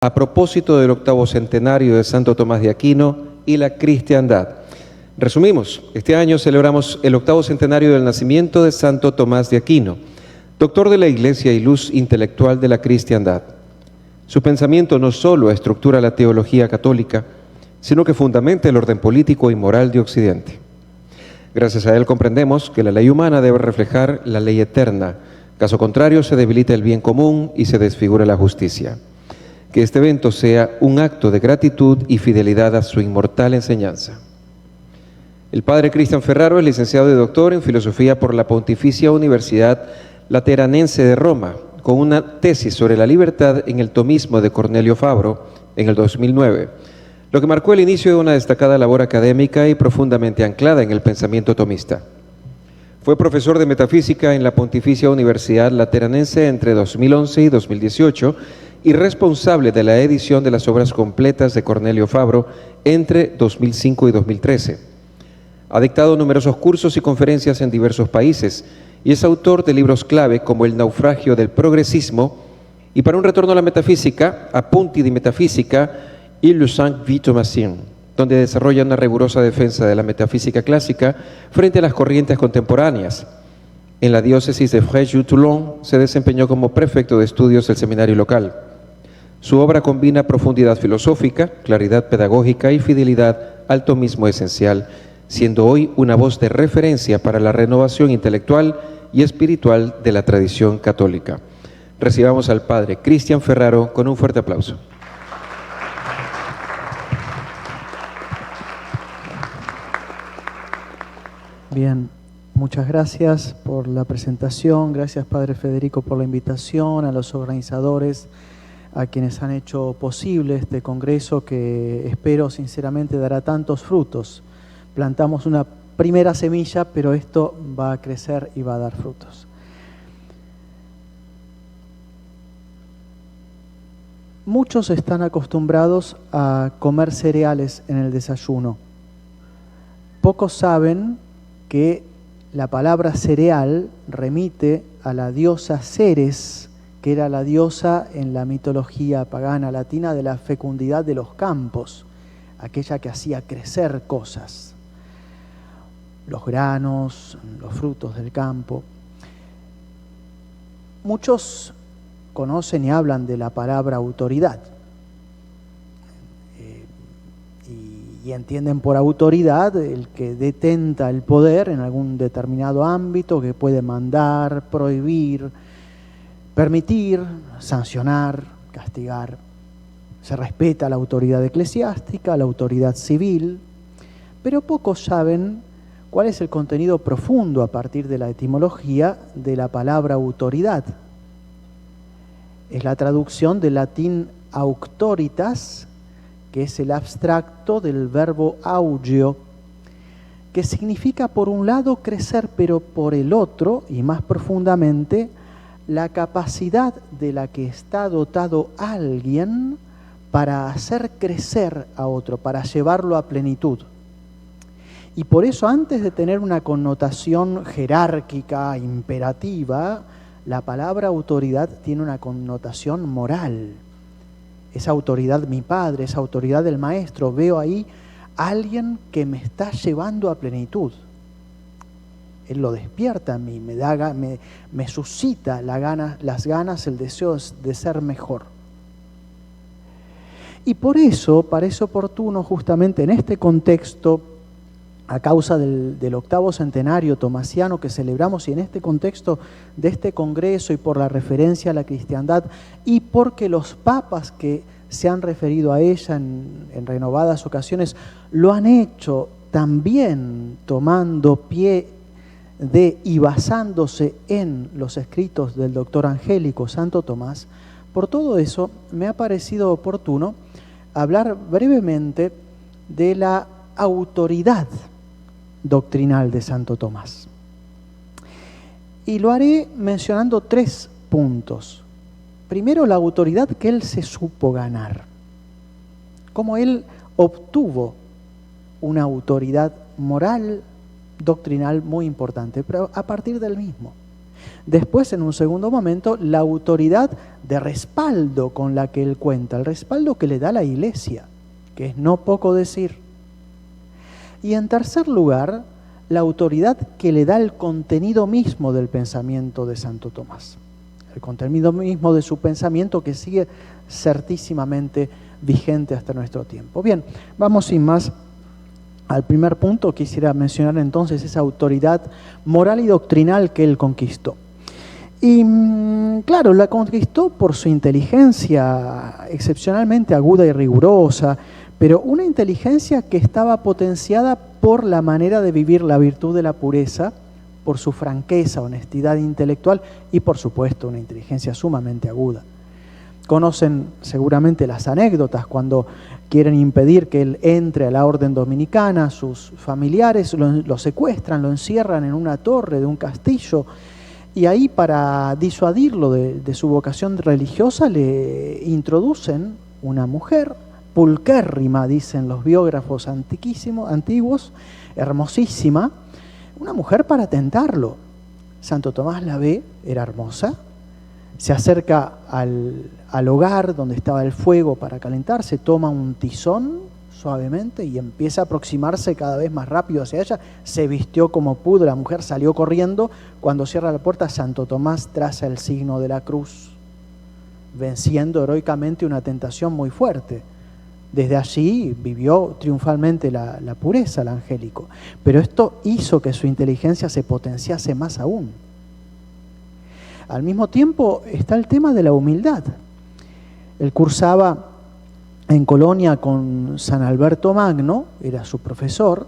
a propósito del 8º centenario de Santo Tomás de Aquino y la cristiandad. Resumimos, este año celebramos el 8º centenario del nacimiento de Santo Tomás de Aquino, doctor de la Iglesia y luz intelectual de la cristiandad. Su pensamiento no solo estructura la teología católica, sino que fundamenta el orden político y moral de Occidente. Gracias a él comprendemos que la ley humana debe reflejar la ley eterna, caso contrario se debilita el bien común y se desfigura la justicia. Que este evento sea un acto de gratitud y fidelidad a su inmortal enseñanza. El padre Cristian Ferraro es licenciado y doctor en filosofía por la Pontificia Universidad Lateranense de Roma, con una tesis sobre la libertad en el tomismo de Cornelio Fabro en el 2009, lo que marcó el inicio de una destacada labor académica y profundamente anclada en el pensamiento tomista. Fue profesor de metafísica en la Pontificia Universidad Lateranense entre 2011 y 2018 y responsable de la edición de las obras completas de Cornelio Fabro entre 2005 y 2013. Ha dictado numerosos cursos y conferencias en diversos países y es autor de libros clave como El naufragio del progresismo y para un retorno a la metafísica, Appunti di Metafisica y Le Cinq Vies Thomasien, donde desarrolla una rigurosa defensa de la metafísica clásica frente a las corrientes contemporáneas. En la diócesis de Fréjus-Toulon se desempeñó como prefecto de estudios del seminario local. Su obra combina profundidad filosófica, claridad pedagógica y fidelidad al tomismo esencial, siendo hoy una voz de referencia para la renovación intelectual y espiritual de la tradición católica. Recibamos al padre Cristian Ferraro con un fuerte aplauso. Bien, muchas gracias por la presentación, gracias Padre Federico por la invitación, a los organizadores, a quienes han hecho posible este congreso que espero sinceramente dará tantos frutos. Plantamos una primera semilla, pero esto va a crecer y va a dar frutos. Muchos están acostumbrados a comer cereales en el desayuno. Pocos saben que la palabra cereal remite a la diosa Ceres, que era la diosa en la mitología pagana latina de la fecundidad de los campos, aquella que hacía crecer cosas, los granos, los frutos del campo. Muchos conocen y hablan de la palabra autoridad. Y entienden por autoridad el que detenta el poder en algún determinado ámbito, que puede mandar, prohibir, permitir, sancionar, castigar. Se respeta la autoridad eclesiástica, la autoridad civil, pero pocos saben cuál es el contenido profundo a partir de la etimología de la palabra autoridad. Es la traducción del latín auctoritas, que es el abstracto del verbo augio, que significa por un lado crecer, pero por el otro, y más profundamente, la capacidad de la que está dotado alguien para hacer crecer a otro, para llevarlo a plenitud. Y por eso, antes de tener una connotación jerárquica, imperativa, la palabra autoridad tiene una connotación moral. Esa autoridad mi padre, esa autoridad del maestro, veo ahí a alguien que me está llevando a plenitud. Él lo despierta a mí, me suscita las ganas, el deseo de ser mejor. Y por eso parece oportuno justamente en este contexto, a causa del 8º centenario tomasiano que celebramos y en este contexto de este congreso y por la referencia a la cristiandad y porque los papas que se han referido a ella en renovadas ocasiones lo han hecho también tomando pie de y basándose en los escritos del doctor angélico Santo Tomás, por todo eso me ha parecido oportuno hablar brevemente de la autoridad doctrinal de Santo Tomás. Y lo haré mencionando 3 puntos. Primero, la autoridad que él se supo ganar. Cómo él obtuvo una autoridad moral, doctrinal muy importante, pero a partir del mismo. Después, en un segundo momento, la autoridad de respaldo con la que él cuenta, el respaldo que le da la Iglesia, que es no poco decir. Y en tercer lugar, la autoridad que le da el contenido mismo del pensamiento de Santo Tomás. El contenido mismo de su pensamiento que sigue certísimamente vigente hasta nuestro tiempo. Bien, vamos sin más al primer punto. Quisiera mencionar entonces esa autoridad moral y doctrinal que él conquistó. Y claro, la conquistó por su inteligencia excepcionalmente aguda y rigurosa, pero una inteligencia que estaba potenciada por la manera de vivir la virtud de la pureza, por su franqueza, honestidad intelectual y por supuesto una inteligencia sumamente aguda. Conocen seguramente las anécdotas cuando quieren impedir que él entre a la orden dominicana, sus familiares lo secuestran, lo encierran en una torre de un castillo y ahí para disuadirlo de su vocación religiosa le introducen una mujer pulquérrima, dicen los biógrafos antiguos, hermosísima, una mujer para tentarlo. Santo Tomás la ve, era hermosa, se acerca al hogar donde estaba el fuego para calentarse, toma un tizón suavemente y empieza a aproximarse cada vez más rápido hacia ella. Se vistió como pudo, la mujer salió corriendo. Cuando cierra la puerta, Santo Tomás traza el signo de la cruz, venciendo heroicamente una tentación muy fuerte. Desde allí vivió triunfalmente la pureza, el angélico. Pero esto hizo que su inteligencia se potenciase más aún. Al mismo tiempo está el tema de la humildad. Él cursaba en Colonia con San Alberto Magno, era su profesor,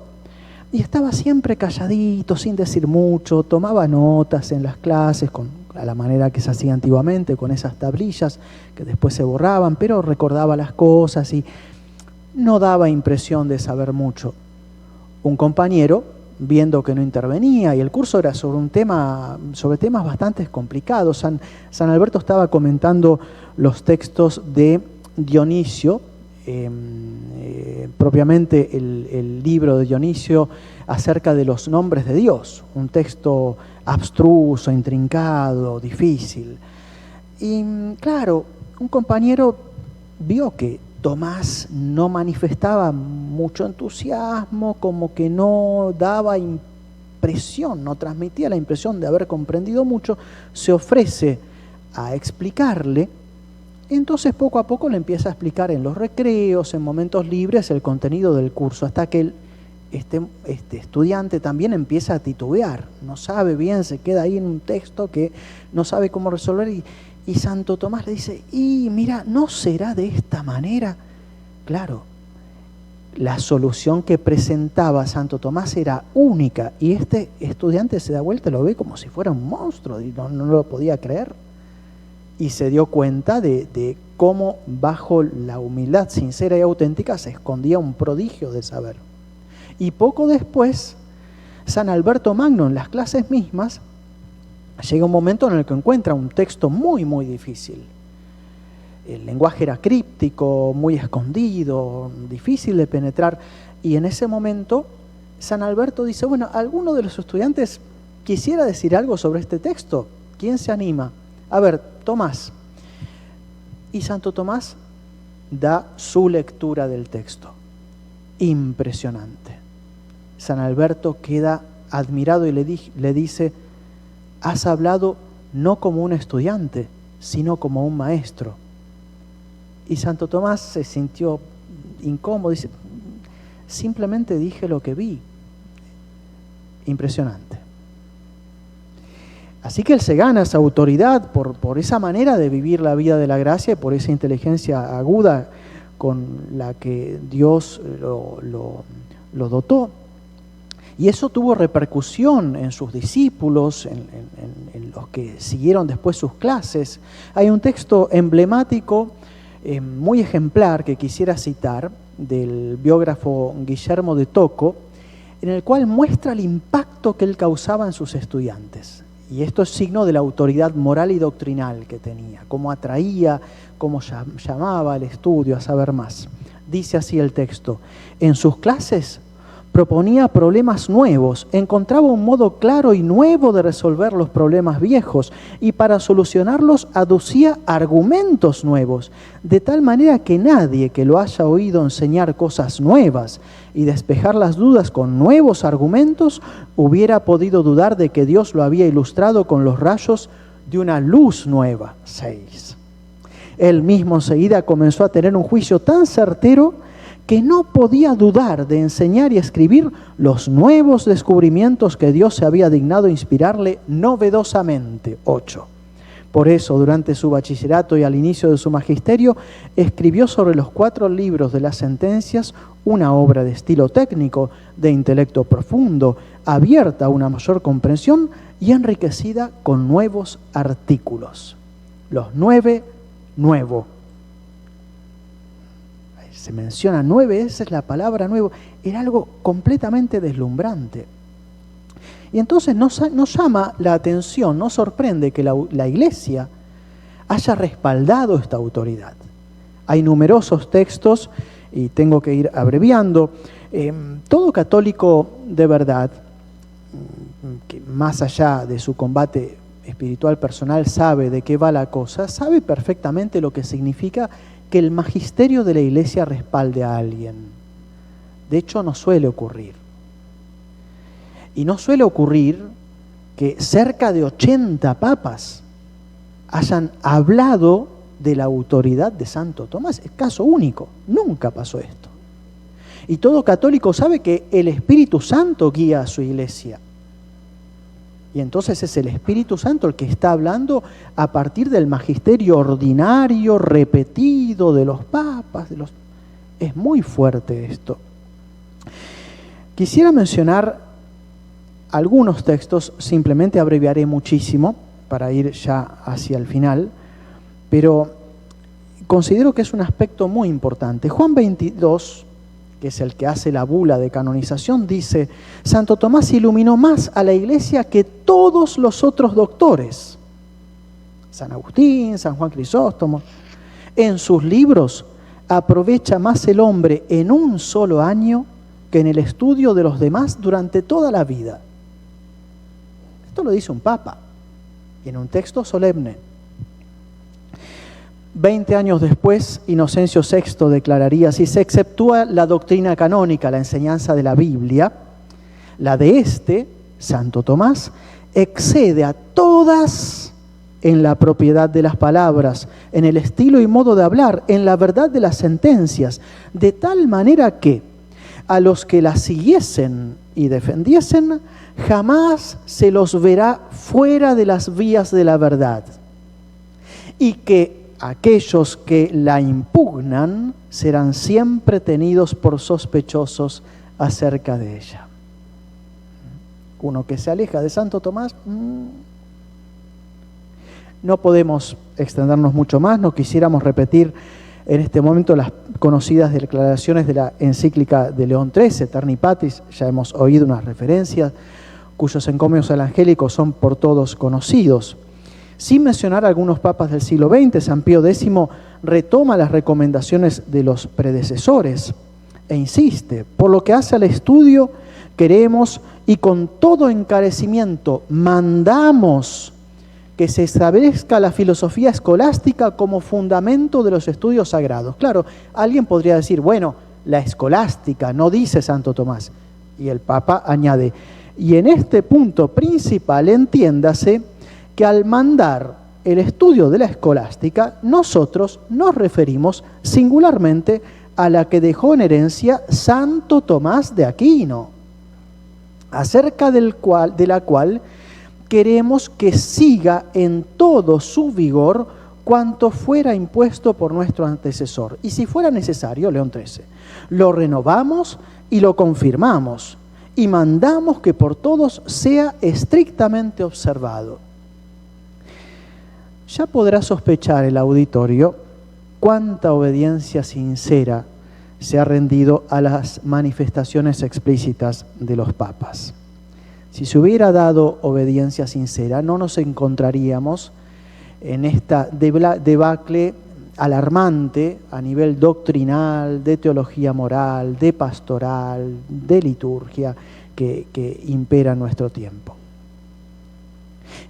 y estaba siempre calladito, sin decir mucho, tomaba notas en las clases a la manera que se hacía antiguamente, con esas tablillas que después se borraban, pero recordaba las cosas y no daba impresión de saber mucho. Un compañero, viendo que no intervenía, y el curso era sobre temas bastante complicados. San Alberto estaba comentando los textos de Dionisio, propiamente el libro de Dionisio acerca de los nombres de Dios, un texto abstruso, intrincado, difícil. Y claro, un compañero vio que Tomás no manifestaba mucho entusiasmo, como que no daba impresión, no transmitía la impresión de haber comprendido mucho, se ofrece a explicarle. Entonces poco a poco le empieza a explicar en los recreos, en momentos libres, el contenido del curso, hasta que este estudiante también empieza a titubear, no sabe bien, se queda ahí en un texto que no sabe cómo resolver y Santo Tomás le dice, y mira, ¿no será de esta manera? Claro, la solución que presentaba Santo Tomás era única y este estudiante se da vuelta y lo ve como si fuera un monstruo y no lo podía creer. Y se dio cuenta de cómo bajo la humildad sincera y auténtica se escondía un prodigio de saber. Y poco después, San Alberto Magno en las clases mismas, llega un momento en el que encuentra un texto muy, muy difícil. El lenguaje era críptico, muy escondido, difícil de penetrar. Y en ese momento, San Alberto dice, bueno, ¿alguno de los estudiantes quisiera decir algo sobre este texto? ¿Quién se anima? A ver, Tomás. Y Santo Tomás da su lectura del texto. Impresionante. San Alberto queda admirado y le dice, has hablado no como un estudiante, sino como un maestro. Y Santo Tomás se sintió incómodo, dice, simplemente dije lo que vi. Impresionante. Así que él se gana esa autoridad por esa manera de vivir la vida de la gracia y por esa inteligencia aguda con la que Dios lo dotó. Y eso tuvo repercusión en sus discípulos, en los que siguieron después sus clases. Hay un texto emblemático, muy ejemplar, que quisiera citar, del biógrafo Guillermo de Tocco, en el cual muestra el impacto que él causaba en sus estudiantes. Y esto es signo de la autoridad moral y doctrinal que tenía, cómo atraía, cómo llamaba al estudio a saber más. Dice así el texto, en sus clases proponía problemas nuevos, encontraba un modo claro y nuevo de resolver los problemas viejos y para solucionarlos aducía argumentos nuevos, de tal manera que nadie que lo haya oído enseñar cosas nuevas y despejar las dudas con nuevos argumentos hubiera podido dudar de que Dios lo había ilustrado con los rayos de una luz nueva. 6. Él mismo enseguida comenzó a tener un juicio tan certero que no podía dudar de enseñar y escribir los nuevos descubrimientos que Dios se había dignado inspirarle novedosamente. 8. Por eso, durante su bachillerato y al inicio de su magisterio, escribió sobre los 4 libros de las sentencias una obra de estilo técnico, de intelecto profundo, abierta a una mayor comprensión y enriquecida con nuevos artículos. Los 9 nuevo. Se menciona 9, esa es la palabra nuevo. Era algo completamente deslumbrante. Y entonces nos llama la atención, nos sorprende que la Iglesia haya respaldado esta autoridad. Hay numerosos textos, y tengo que ir abreviando. Todo católico de verdad, que más allá de su combate espiritual personal sabe de qué va la cosa, sabe perfectamente lo que significa que el magisterio de la Iglesia respalde a alguien. De hecho, no suele ocurrir. Y no suele ocurrir que cerca de 80 papas hayan hablado de la autoridad de Santo Tomás. Es caso único, nunca pasó esto. Y todo católico sabe que el Espíritu Santo guía a su Iglesia. Y entonces es el Espíritu Santo el que está hablando a partir del magisterio ordinario, repetido de los papas. Es muy fuerte esto. Quisiera mencionar algunos textos, simplemente abreviaré muchísimo para ir ya hacia el final, pero considero que es un aspecto muy importante. Juan 22, que es el que hace la bula de canonización, dice: Santo Tomás iluminó más a la Iglesia que todos los otros doctores. San Agustín, San Juan Crisóstomo. En sus libros aprovecha más el hombre en un solo año que en el estudio de los demás durante toda la vida. Esto lo dice un papa, y en un texto solemne. 20 años después, Inocencio VI declararía: si se exceptúa la doctrina canónica, la enseñanza de la Biblia, la de Santo Tomás, excede a todas en la propiedad de las palabras, en el estilo y modo de hablar, en la verdad de las sentencias, de tal manera que a los que las siguiesen y defendiesen, jamás se los verá fuera de las vías de la verdad, y que aquellos que la impugnan serán siempre tenidos por sospechosos acerca de ella. Uno que se aleja de Santo Tomás, no podemos extendernos mucho más, no quisiéramos repetir en este momento las conocidas declaraciones de la encíclica de León XIII, Eterni Patris, ya hemos oído unas referencias, cuyos encomios al angélico son por todos conocidos. Sin mencionar algunos papas del siglo XX, San Pío X retoma las recomendaciones de los predecesores e insiste: por lo que hace al estudio, queremos y con todo encarecimiento mandamos que se establezca la filosofía escolástica como fundamento de los estudios sagrados. Claro, alguien podría decir: bueno, la escolástica, no dice Santo Tomás. Y el Papa añade: y en este punto principal entiéndase que al mandar el estudio de la escolástica, nosotros nos referimos singularmente a la que dejó en herencia Santo Tomás de Aquino, acerca de la cual queremos que siga en todo su vigor cuanto fuera impuesto por nuestro antecesor. Y si fuera necesario, León XIII, lo renovamos y lo confirmamos y mandamos que por todos sea estrictamente observado. Ya podrá sospechar el auditorio cuánta obediencia sincera se ha rendido a las manifestaciones explícitas de los papas. Si se hubiera dado obediencia sincera, no nos encontraríamos en esta debacle alarmante a nivel doctrinal, de teología moral, de pastoral, de liturgia que impera en nuestro tiempo.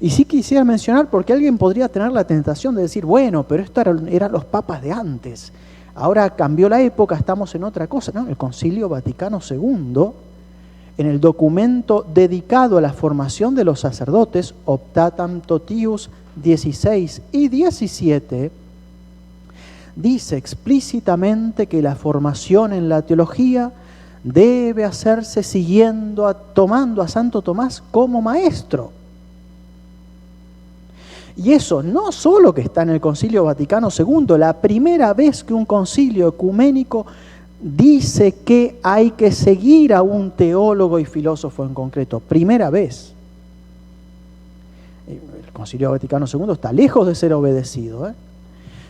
Y sí quisiera mencionar, porque alguien podría tener la tentación de decir, bueno, pero esto eran los papas de antes, ahora cambió la época, estamos en otra cosa, ¿no? El Concilio Vaticano II, en el documento dedicado a la formación de los sacerdotes, Optatam Totius 16 y 17, dice explícitamente que la formación en la teología debe hacerse tomando a Santo Tomás como maestro. Y eso no solo que está en el Concilio Vaticano II, la primera vez que un concilio ecuménico dice que hay que seguir a un teólogo y filósofo en concreto, primera vez. El Concilio Vaticano II está lejos de ser obedecido,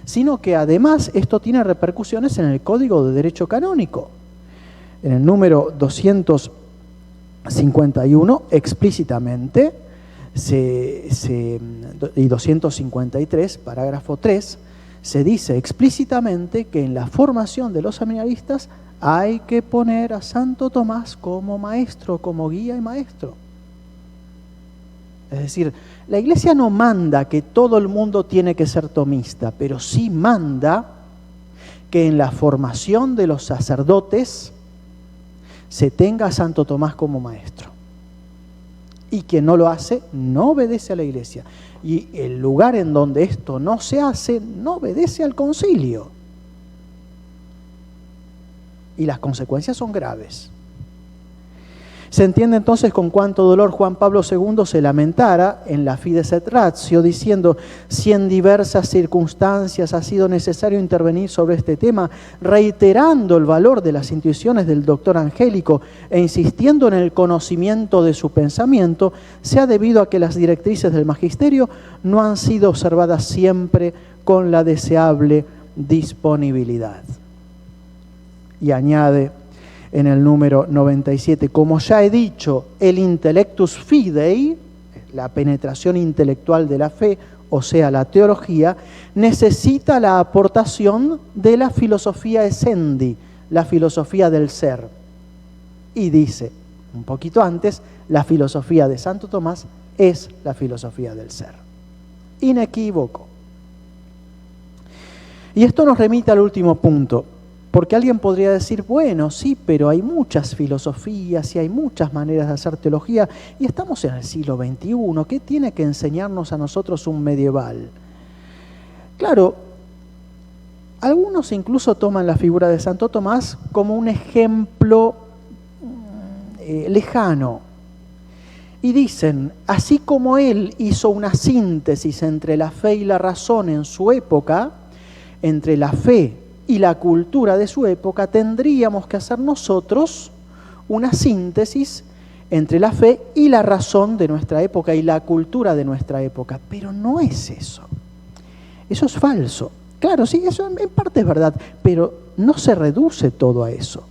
sino que además esto tiene repercusiones en el Código de Derecho Canónico. En el número 251 explícitamente y 253, parágrafo 3, se dice explícitamente que en la formación de los seminaristas hay que poner a Santo Tomás como maestro, como guía y maestro. Es decir, la Iglesia no manda que todo el mundo tiene que ser tomista, pero sí manda que en la formación de los sacerdotes se tenga a Santo Tomás como maestro. Y quien no lo hace, no obedece a la Iglesia. Y el lugar en donde esto no se hace, no obedece al concilio. Y las consecuencias son graves. Se entiende entonces con cuánto dolor Juan Pablo II se lamentara en la Fides et Ratio, diciendo: si en diversas circunstancias ha sido necesario intervenir sobre este tema, reiterando el valor de las intuiciones del doctor Angélico e insistiendo en el conocimiento de su pensamiento, sea debido a que las directrices del magisterio no han sido observadas siempre con la deseable disponibilidad. Y añade en el número 97, como ya he dicho, el intellectus fidei, la penetración intelectual de la fe, o sea, la teología, necesita la aportación de la filosofía essendi, la filosofía del ser. Y dice, un poquito antes, la filosofía de Santo Tomás es la filosofía del ser. Inequívoco. Y esto nos remite al último punto. Porque alguien podría decir, bueno, sí, pero hay muchas filosofías y hay muchas maneras de hacer teología y estamos en el siglo XXI, ¿qué tiene que enseñarnos a nosotros un medieval? Claro, algunos incluso toman la figura de Santo Tomás como un ejemplo lejano y dicen, así como él hizo una síntesis entre la fe y la razón en su época, entre la fe y la cultura de su época, tendríamos que hacer nosotros una síntesis entre la fe y la razón de nuestra época y la cultura de nuestra época. Pero no es eso. Eso es falso. Claro, sí, eso en parte es verdad, pero no se reduce todo a eso.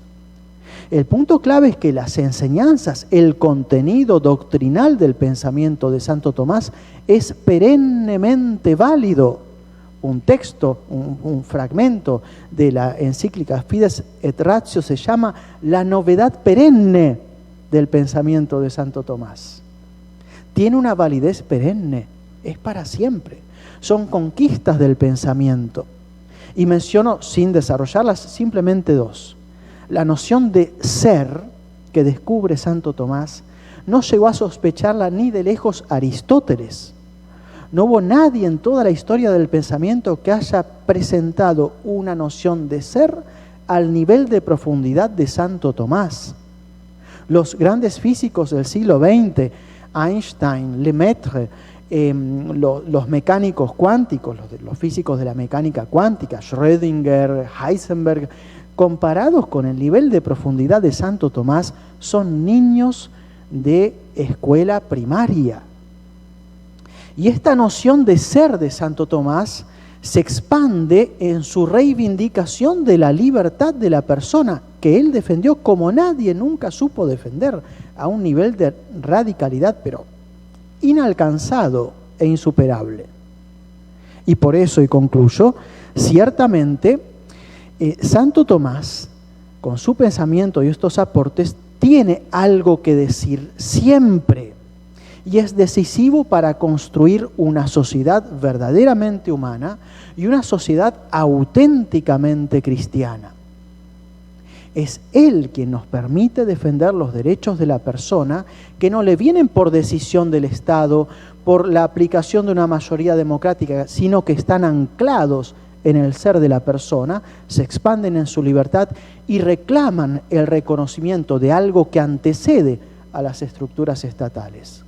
El punto clave es que las enseñanzas, el contenido doctrinal del pensamiento de Santo Tomás es perennemente válido. Un texto, un fragmento de la encíclica Fides et Ratio se llama La novedad perenne del pensamiento de Santo Tomás. Tiene una validez perenne, es para siempre. Son conquistas del pensamiento. Y menciono, sin desarrollarlas, simplemente dos. La noción de ser que descubre Santo Tomás no llegó a sospecharla ni de lejos Aristóteles. No hubo nadie en toda la historia del pensamiento que haya presentado una noción de ser al nivel de profundidad de Santo Tomás. Los grandes físicos del siglo XX, Einstein, Lemaitre, los mecánicos cuánticos, los físicos de la mecánica cuántica, Schrödinger, Heisenberg, comparados con el nivel de profundidad de Santo Tomás, son niños de escuela primaria. Y esta noción de ser de Santo Tomás se expande en su reivindicación de la libertad de la persona, que él defendió como nadie nunca supo defender, a un nivel de radicalidad, pero inalcanzado e insuperable. Y por eso, y concluyo, Ciertamente, Santo Tomás, con su pensamiento y estos aportes, tiene algo que decir siempre, y es decisivo para construir una sociedad verdaderamente humana y una sociedad auténticamente cristiana. Es Él quien nos permite defender los derechos de la persona, que no le vienen por decisión del Estado, por la aplicación de una mayoría democrática, sino que están anclados en el ser de la persona, se expanden en su libertad y reclaman el reconocimiento de algo que antecede a las estructuras estatales.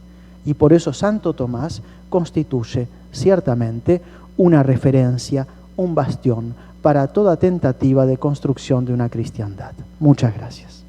Y por eso Santo Tomás constituye ciertamente una referencia, un bastión para toda tentativa de construcción de una cristiandad. Muchas gracias.